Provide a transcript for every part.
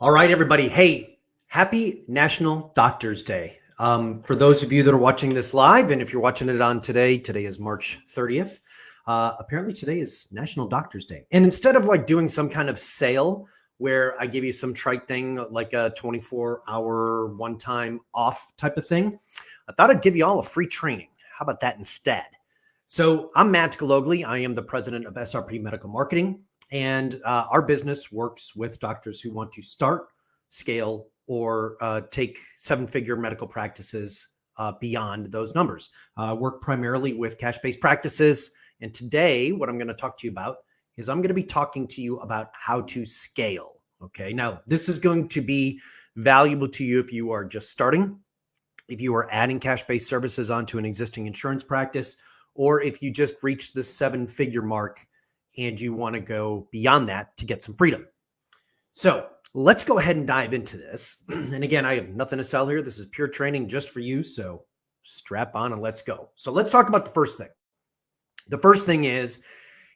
All right, everybody. Hey, happy National Doctors Day. For those of you that are watching this live, and if you're watching it on today is March 30th. Apparently, today is National Doctors Day. And instead of like doing some kind of sale where I give you some trite thing like a 24-hour one-time off type of thing, I thought I'd give you all a free training. How about that instead? So I'm Matt Galogli. I am the president of SRP Medical Marketing. And our business works with doctors who want to start, scale, or take seven-figure medical practices beyond those numbers. Work primarily with cash-based practices. And today, what I'm going to talk to you about is I'm going to be talking to you about how to scale. Okay. Now, this is going to be valuable to you if you are just starting, if you are adding cash-based services onto an existing insurance practice, or if you just reached the seven-figure mark and you want to go beyond that to get some freedom. So let's go ahead and dive into this. And again, I have nothing to sell here. This is pure training just for you. So strap on and let's go. So let's talk about the first thing. The first thing is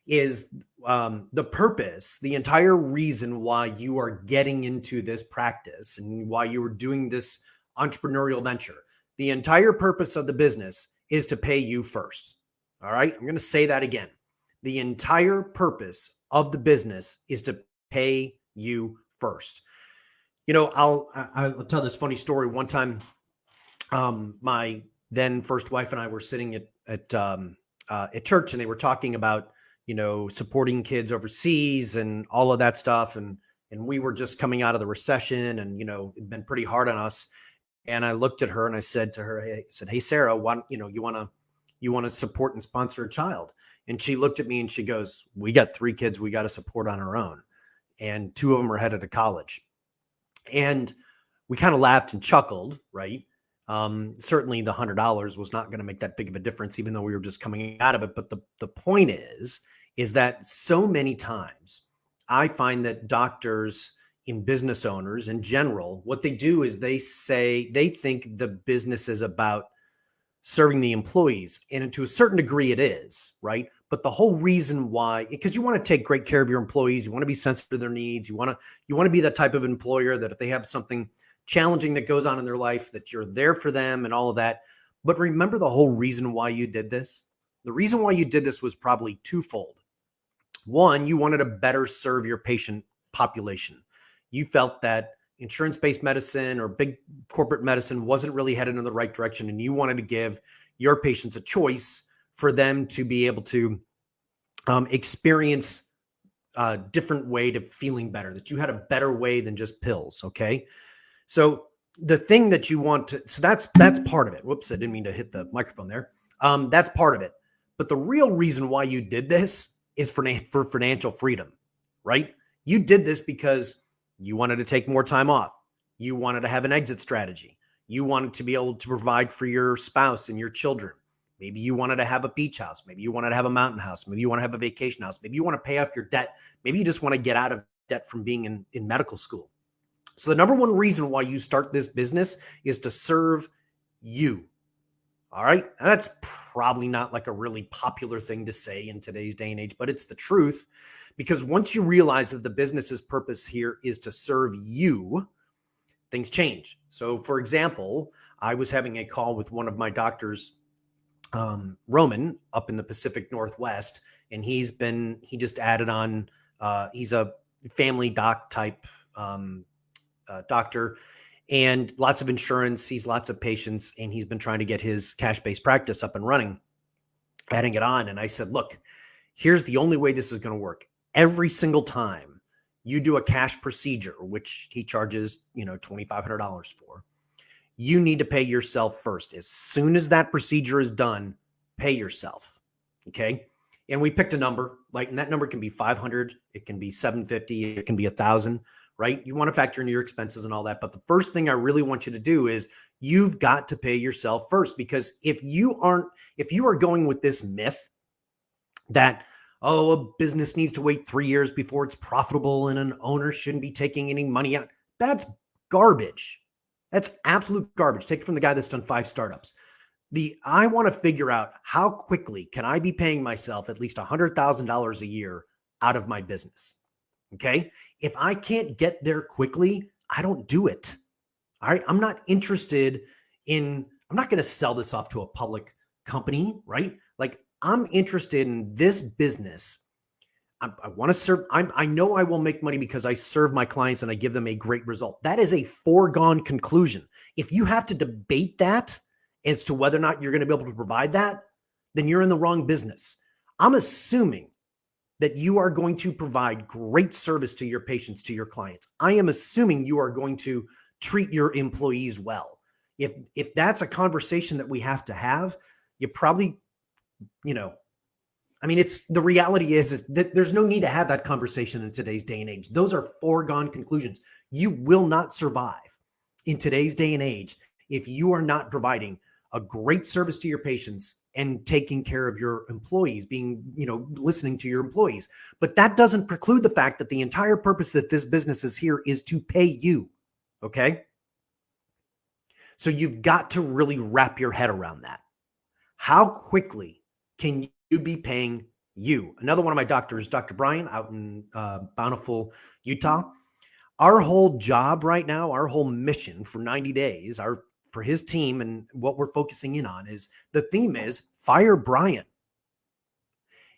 the purpose, the entire reason why you are getting into this practice and why you are doing this entrepreneurial venture. The entire purpose of the business is to pay you first. All right. I'm going to say that again. The entire purpose of the business is to pay you first. You know, I'll tell this funny story. One time, my then first wife and I were sitting at church, and they were talking about, you know, supporting kids overseas and all of that stuff, and we were just coming out of the recession, and you know, it'd been pretty hard on us. And I looked at her and I said to her, "Hey, Sarah, you want to support and sponsor a child?" And she looked at me and she goes, "We got three kids we got to support on our own. And two of them are headed to college." And we kind of laughed and chuckled, right? Certainly the $100 was not going to make that big of a difference, even though we were just coming out of it. But the point is that so many times I find that doctors and business owners in general, what they do is they think the business is about serving the employees. And to a certain degree it is, right? But the whole reason why, because you want to take great care of your employees, you want to be sensitive to their needs, you want to be that type of employer that if they have something challenging that goes on in their life, that you're there for them and all of that. But remember the whole reason why you did this? The reason why you did this was probably twofold. One, you wanted to better serve your patient population. You felt that insurance-based medicine or big corporate medicine wasn't really headed in the right direction, and you wanted to give your patients a choice for them to be able to experience a different way to feeling better, that you had a better way than just pills. Okay. So the thing that you want to, so that's part of it. Whoops, I didn't mean to hit the microphone there. That's part of it. But the real reason why you did this is for financial freedom, right? You did this because you wanted to take more time off. You wanted to have an exit strategy. You wanted to be able to provide for your spouse and your children. Maybe you wanted to have a beach house. Maybe you wanted to have a mountain house. Maybe you want to have a vacation house. Maybe you want to pay off your debt. Maybe you just want to get out of debt from being in medical school. So the number one reason why you start this business is to serve you. All right. Now, that's probably not like a really popular thing to say in today's day and age, but it's the truth. Because once you realize that the business's purpose here is to serve you, things change. So for example, I was having a call with one of my doctors, Roman, up in the Pacific Northwest, and he just added on, he's a family doc type doctor, and lots of insurance, sees lots of patients, and he's been trying to get his cash-based practice up and running, adding it on. And I said, look, here's the only way this is going to work. Every single time you do a cash procedure, which he charges, $2,500 for, you need to pay yourself first. As soon as that procedure is done, pay yourself. Okay. And we picked a number, and that number can be 500, it can be 750, it can be 1,000, right? You want to factor in your expenses and all that. But the first thing I really want you to do is you've got to pay yourself first, because if you are going with this myth that, oh, a business needs to wait 3 years before it's profitable and an owner shouldn't be taking any money out, that's garbage. That's absolute garbage. Take it from the guy that's done 5 startups. I want to figure out how quickly can I be paying myself at least $100,000 a year out of my business. Okay. If I can't get there quickly, I don't do it. All right. I'm not interested I'm not going to sell this off to a public company, right? Like, I'm interested in this business. I want to serve. I know I will make money because I serve my clients and I give them a great result. That is a foregone conclusion. If you have to debate that as to whether or not you're going to be able to provide that, then you're in the wrong business. I'm assuming that you are going to provide great service to your patients, to your clients. I am assuming you are going to treat your employees well. If that's a conversation that we have to have, you probably, you know, I mean, it's the reality is that there's no need to have that conversation in today's day and age. Those are foregone conclusions. You will not survive in today's day and age if you are not providing a great service to your patients and taking care of your employees, listening to your employees. But that doesn't preclude the fact that the entire purpose that this business is here is to pay you. Okay. So you've got to really wrap your head around that. How quickly can you be paying you? Another one of my doctors, Dr. Brian, out in Bountiful, Utah. Our whole job right now, our whole mission for 90 days, for his team and what we're focusing in on is the theme is fire Brian.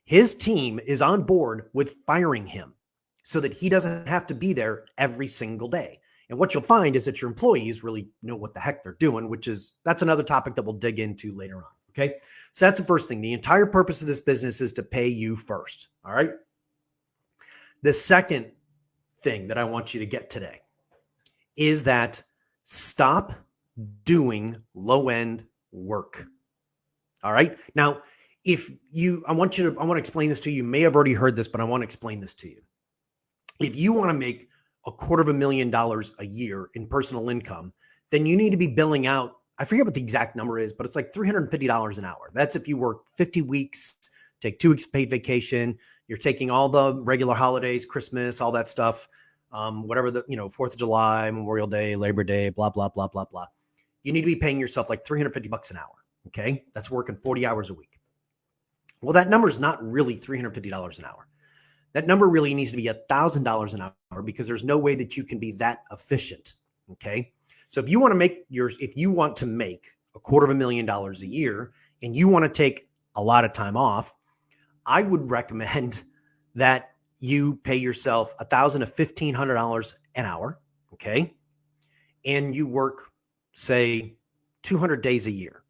His team is on board with firing him so that he doesn't have to be there every single day. And what you'll find is that your employees really know what the heck they're doing, that's another topic that we'll dig into later on. Okay. So that's the first thing. The entire purpose of this business is to pay you first. All right. The second thing that I want you to get today is that stop doing low-end work. All right. Now, I want to explain this to you. You may have already heard this, but I want to explain this to you. If you want to make $250,000 a year in personal income, then you need to be billing out, I forget what the exact number is, but it's like $350 an hour. That's if you work 50 weeks, take 2 weeks paid vacation, you're taking all the regular holidays, Christmas, all that stuff, whatever 4th of July, Memorial Day, Labor Day, blah, blah, blah, blah, blah. You need to be paying yourself like $350 an hour. Okay. That's working 40 hours a week. Well, that number is not really $350 an hour. That number really needs to be $1,000 an hour because there's no way that you can be that efficient. Okay. So if you want to make $250,000 a year and you want to take a lot of time off, I would recommend that you pay yourself $1,000 to $1,500 an hour. Okay. And you work, say, 200 days a year.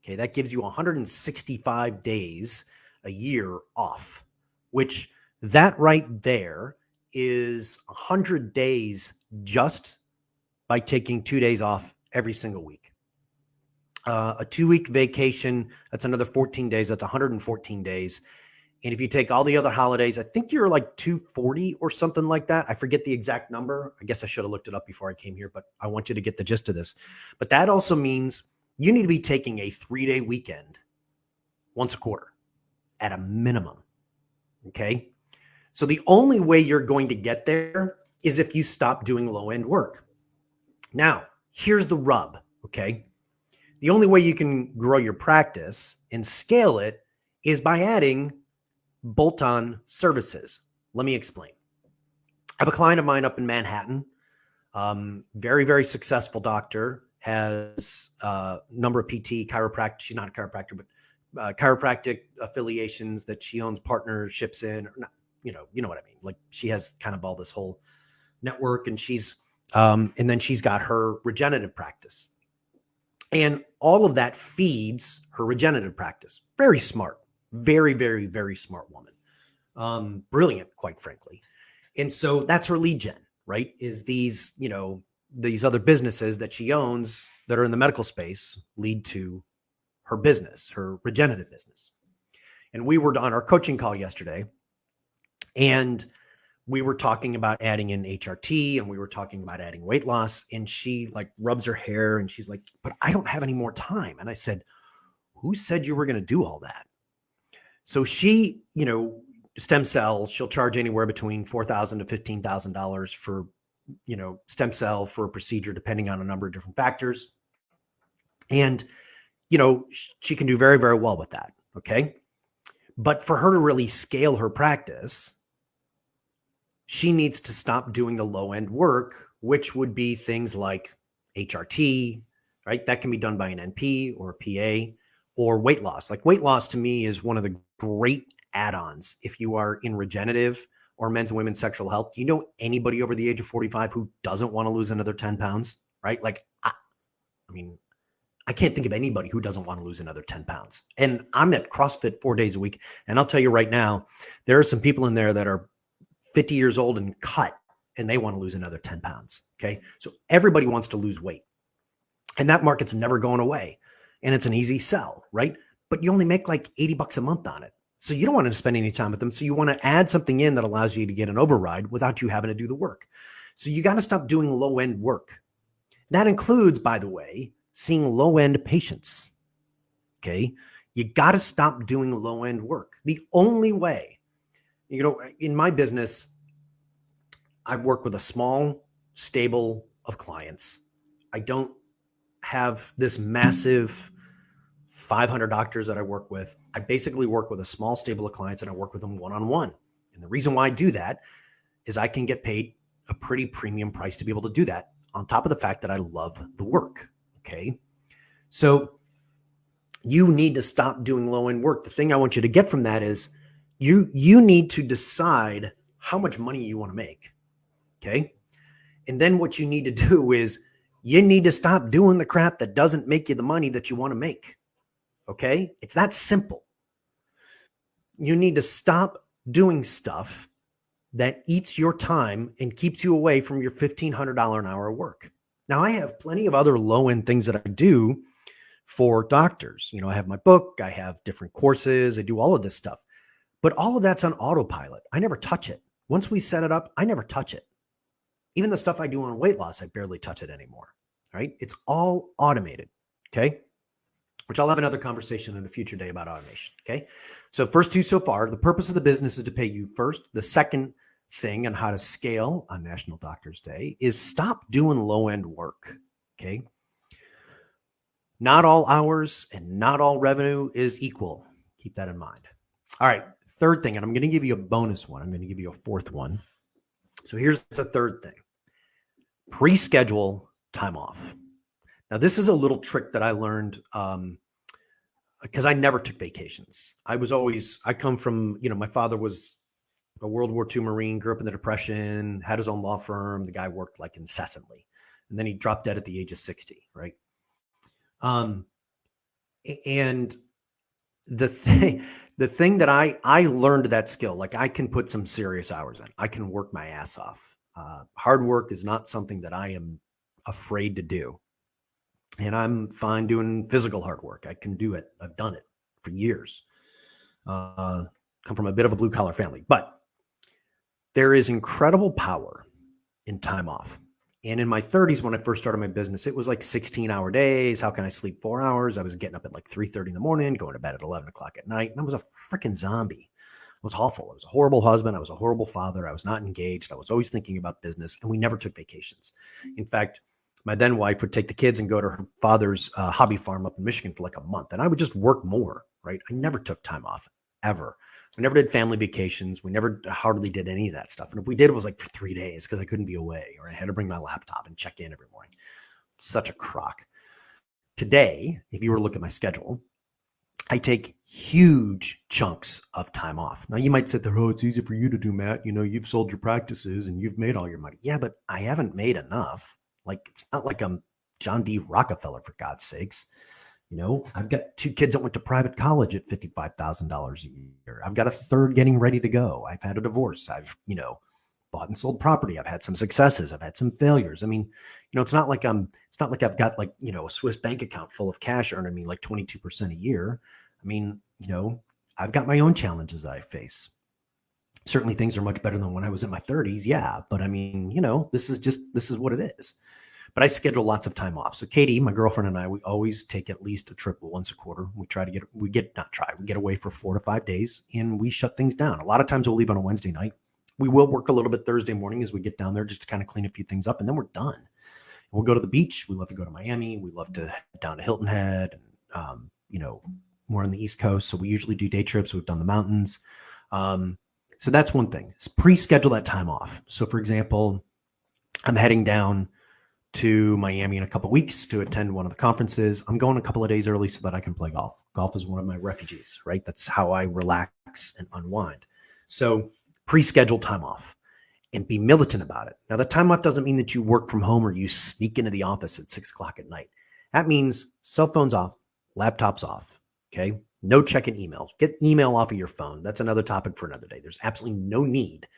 Okay. That gives you 165 days a year off, which that right there is 100 days just by taking 2 days off every single week. A 2-week vacation, that's another 14 days. That's 114 days. And if you take all the other holidays, I think you're like 240 or something like that. I forget the exact number. I guess I should have looked it up before I came here, but I want you to get the gist of this. But that also means you need to be taking a 3-day weekend once a quarter at a minimum. Okay. So the only way you're going to get there is if you stop doing low-end work. Now, here's the rub. Okay. The only way you can grow your practice and scale it is by adding bolt-on services. Let me explain. I have a client of mine up in Manhattan, very, very successful doctor, has a number of PT, chiropractic. She's not a chiropractor, but chiropractic affiliations that she owns partnerships in. Or not, you know what I mean? Like, she has kind of all this whole network, and and then she's got her regenerative practice. And all of that feeds her regenerative practice. Very smart. Very, very, very smart woman. Brilliant, quite frankly. And so that's her lead gen, right? Is these other businesses that she owns that are in the medical space lead to her business, her regenerative business. And we were on our coaching call yesterday, and we were talking about adding in HRT, and we were talking about adding weight loss. And she like rubs her hair and she's like, but I don't have any more time. And I said, who said you were going to do all that? So she, stem cells, she'll charge anywhere between $4,000 to $15,000 for, stem cell for a procedure, depending on a number of different factors. And, she can do very, very well with that. Okay. But for her to really scale her practice, she needs to stop doing the low end work, which would be things like HRT, right? That can be done by an NP or a PA, or weight loss. Like weight loss to me is one of the great add-ons if you are in regenerative or men's and women's sexual health. Do you know anybody over the age of 45 who doesn't want to lose another 10 pounds, right? Like, I mean, I can't think of anybody who doesn't want to lose another 10 pounds. And I'm at CrossFit 4 days a week. And I'll tell you right now, there are some people in there that are 50 years old and cut, and they want to lose another 10 pounds. Okay. So everybody wants to lose weight, and that market's never going away. And it's an easy sell, right? But you only make like $80 a month on it. So you don't want to spend any time with them. So you want to add something in that allows you to get an override without you having to do the work. So you got to stop doing low end work. That includes, by the way, seeing low end patients. Okay. You got to stop doing low end work. The only way, in my business, I work with a small stable of clients. I don't have this massive 500 doctors that I work with. I basically work with a small stable of clients, and I work with them one-on-one. And the reason why I do that is I can get paid a pretty premium price to be able to do that, on top of the fact that I love the work. Okay. So you need to stop doing low end work. The thing I want you to get from that is you need to decide how much money you want to make. Okay. And then what you need to do is you need to stop doing the crap that doesn't make you the money that you want to make. Okay. It's that simple. You need to stop doing stuff that eats your time and keeps you away from your $1,500 an hour work. Now, I have plenty of other low end things that I do for doctors. I have my book, I have different courses, I do all of this stuff, but all of that's on autopilot. I never touch it. Once we set it up, I never touch it. Even the stuff I do on weight loss, I barely touch it anymore. Right? It's all automated. Okay. Which I'll have another conversation in a future day about automation. Okay. So first two so far, the purpose of the business is to pay you first. The second thing on how to scale on National Doctors Day is stop doing low end work. Okay. Not all hours and not all revenue is equal. Keep that in mind. All right. Third thing, and I'm going to give you a bonus one. I'm going to give you a fourth one. So here's the third thing. Pre-schedule time off. Now, this is a little trick that I learned because I never took vacations. I come from, my father was a World War II Marine, grew up in the Depression, had his own law firm. The guy worked like incessantly. And then he dropped dead at the age of 60, right? And the thing that I learned that skill, like I can put some serious hours in. I can work my ass off. Hard work is not something that I am afraid to do. And I'm fine doing physical hard work. I can do it. I've done it for years. Come from a bit of a blue collar family, but there is incredible power in time off. And in my 30s, when I first started my business, it was like 16-hour days. How can I sleep 4 hours? I was getting up at like 3:30 in the morning, going to bed at 11 o'clock at night. And I was a freaking zombie. I was awful. I was a horrible husband. I was a horrible father. I was not engaged. I was always thinking about business, and we never took vacations. In fact, my then wife would take the kids and go to her father's hobby farm up in Michigan for like a month. And I would just work more, right? I never took time off, ever. We never did family vacations. We never hardly did any of that stuff. And if we did, it was like for 3 days because I couldn't be away, or I had to bring my laptop and check in every morning. Such a crock. Today, if you were to look at my schedule, I take huge chunks of time off. Now you might sit there, oh, it's easy for you to do, Matt. You've sold your practices and you've made all your money. Yeah, but I haven't made enough. Like, it's not like I'm John D. Rockefeller, for God's sakes. I've got 2 kids that went to private college at $55,000 a year. I've got a third getting ready to go. I've had a divorce. I've, bought and sold property. I've had some successes. I've had some failures. I mean, it's not like I've got like, a Swiss bank account full of cash earning me like 22% a year. I mean, I've got my own challenges that I face. Certainly things are much better than when I was in my 30s. Yeah. But I mean, this is what it is. But I schedule lots of time off. So Katie, my girlfriend, and I, we always take at least a trip once a quarter. We get away for 4 to 5 days, and we shut things down. A lot of times we'll leave on a Wednesday night. We will work a little bit Thursday morning as we get down there just to kind of clean a few things up, and then we're done. And we'll go to the beach. We love to go to Miami. We love to head down to Hilton Head, and more on the East Coast. So we usually do day trips. We've done the mountains. So that's one thing. Is pre-schedule that time off. So for example, I'm heading down to Miami in a couple of weeks to attend one of the conferences. I'm going a couple of days early so that I can play golf. Golf is one of my refuges, right? That's how I relax and unwind. So pre-schedule time off and be militant about it. Now, the time off doesn't mean that you work from home or you sneak into the office at 6 o'clock at night. That means cell phones off, laptops off, okay? No checking emails. Get email off of your phone. That's another topic for another day. There's absolutely no need,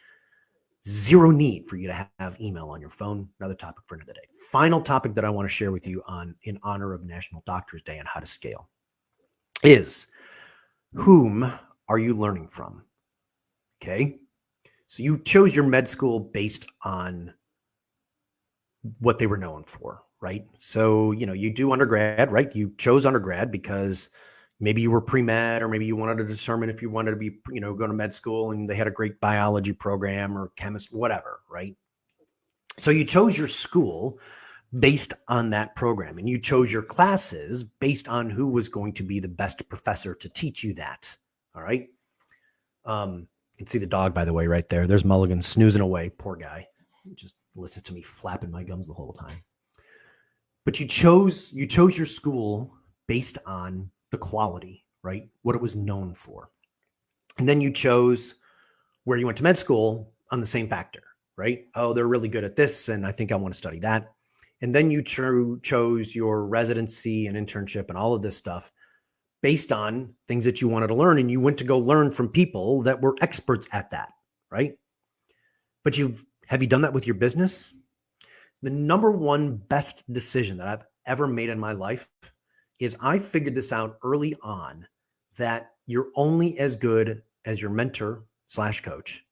zero need for you to have email on your phone. Another topic for another day. Final topic that I want to share with you in honor of National Doctors Day and how to scale is, whom are you learning from? Okay. So you chose your med school based on what they were known for, right? So, you do undergrad, right? You chose undergrad because maybe you were pre-med, or maybe you wanted to determine if you wanted to be, go to med school and they had a great biology program or chemist, whatever, right? So you chose your school based on that program, and you chose your classes based on who was going to be the best professor to teach you that. All right. You can see the dog, by the way, right there. There's Mulligan snoozing away. Poor guy. He just listens to me flapping my gums the whole time. But you chose your school based on the quality, right? What it was known for. And then you chose where you went to med school on the same factor, right? Oh, they're really good at this, and I think I want to study that. And then you chose your residency and internship and all of this stuff based on things that you wanted to learn. And you went to go learn from people that were experts at that, right? But have you done that with your business? The number one best decision that I've ever made in my life is I figured this out early on, that you're only as good as your mentor / coach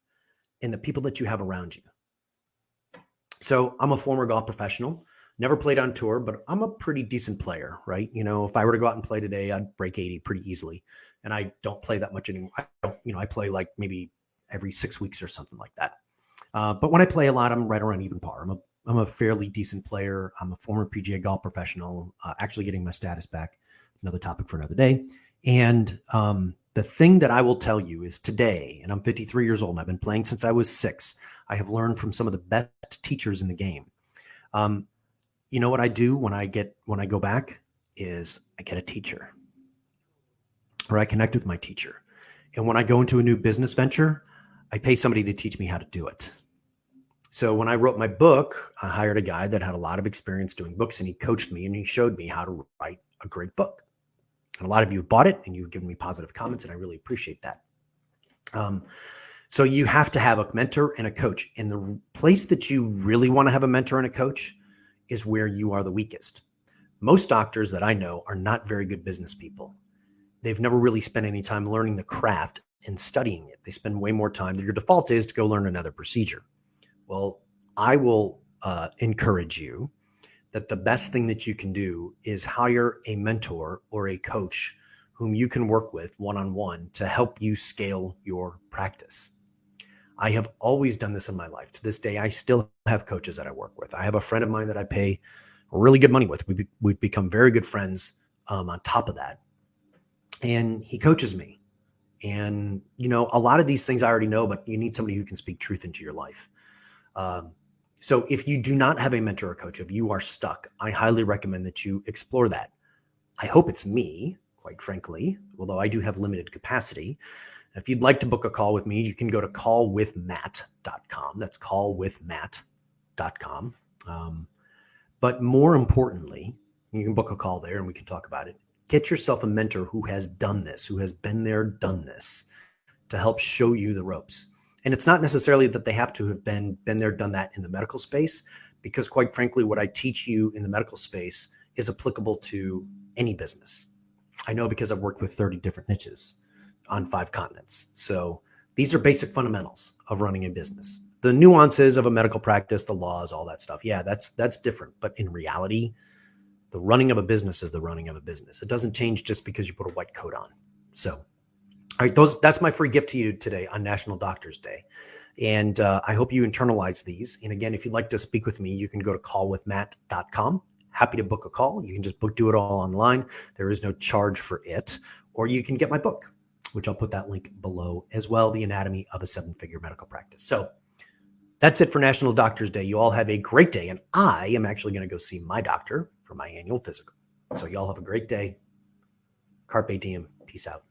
and the people that you have around you. So I'm a former golf professional, never played on tour, but I'm a pretty decent player, right? If I were to go out and play today, I'd break 80 pretty easily. And I don't play that much anymore. I play like maybe every 6 weeks or something like that. But when I play a lot, I'm right around even par. I'm a fairly decent player. I'm a former PGA golf professional, actually getting my status back. Another topic for another day. And the thing that I will tell you is today, and I'm 53 years old, and I've been playing since I was 6. I have learned from some of the best teachers in the game. You know what I do when I go back is I get a teacher, or I connect with my teacher. And when I go into a new business venture, I pay somebody to teach me how to do it. So when I wrote my book, I hired a guy that had a lot of experience doing books, and he coached me and he showed me how to write a great book. And a lot of you have bought it and you've given me positive comments, and I really appreciate that. So you have to have a mentor and a coach. And the place that you really want to have a mentor and a coach is where you are the weakest. Most doctors that I know are not very good business people. They've never really spent any time learning the craft and studying it. They spend way more time. Your default is to go learn another procedure. Well, I will encourage you that the best thing that you can do is hire a mentor or a coach whom you can work with one-on-one to help you scale your practice. I have always done this in my life. To this day, I still have coaches that I work with. I have a friend of mine that I pay really good money with. We've become very good friends on top of that. And he coaches me. And, a lot of these things I already know, but you need somebody who can speak truth into your life. So if you do not have a mentor or coach, if you are stuck, I highly recommend that you explore that. I hope it's me, quite frankly, although I do have limited capacity. If you'd like to book a call with me, you can go to callwithmatt.com. That's callwithmatt.com. But more importantly, you can book a call there and we can talk about it. Get yourself a mentor who has done this, who has been there, done this, to help show you the ropes. And it's not necessarily that they have to have been there, done that in the medical space, because quite frankly, what I teach you in the medical space is applicable to any business. I know because I've worked with 30 different niches on 5 continents. So these are basic fundamentals of running a business. The nuances of a medical practice, the laws, all that stuff. Yeah, that's different. But in reality, the running of a business is the running of a business. It doesn't change just because you put a white coat on. So, all right, that's my free gift to you today on National Doctors Day. And I hope you internalize these. And again, if you'd like to speak with me, you can go to callwithmatt.com. Happy to book a call. You can just do it all online. There is no charge for it. Or you can get my book, which I'll put that link below as well, The Anatomy of a 7-Figure Medical Practice. So that's it for National Doctors Day. You all have a great day. And I am actually going to go see my doctor for my annual physical. So y'all have a great day. Carpe diem. Peace out.